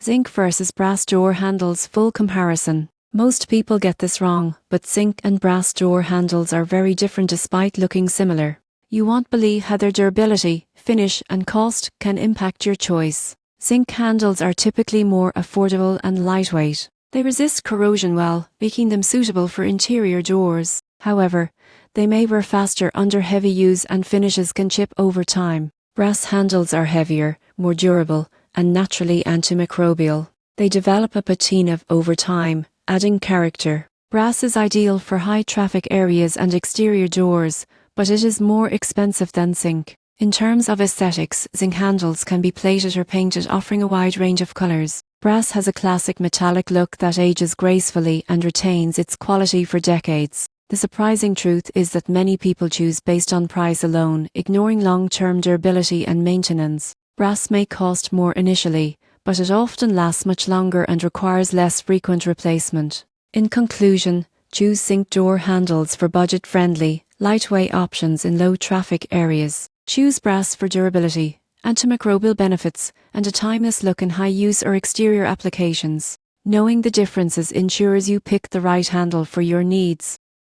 Zinc versus brass door handles full comparison. Most people get this wrong, but zinc and brass door handles are very different despite looking similar. You won't believe how their durability, finish and cost can impact your choice. Zinc handles are typically more affordable and lightweight. They resist corrosion well, making them suitable for interior doors. However, they may wear faster under heavy use and finishes can chip over time. Brass handles are heavier, more durable, and naturally antimicrobial. They develop a patina over time, adding character. Brass is ideal for high-traffic areas and exterior doors, but it is more expensive than zinc. In terms of aesthetics, zinc handles can be plated or painted, offering a wide range of colors. Brass has a classic metallic look that ages gracefully and retains its quality for decades. The surprising truth is that many people choose based on price alone, ignoring long-term durability and maintenance. Brass may cost more initially, but it often lasts much longer and requires less frequent replacement. In conclusion, choose zinc door handles for budget-friendly, lightweight options in low-traffic areas. Choose brass for durability, antimicrobial benefits, and a timeless look in high-use or exterior applications. Knowing the differences ensures you pick the right handle for your needs.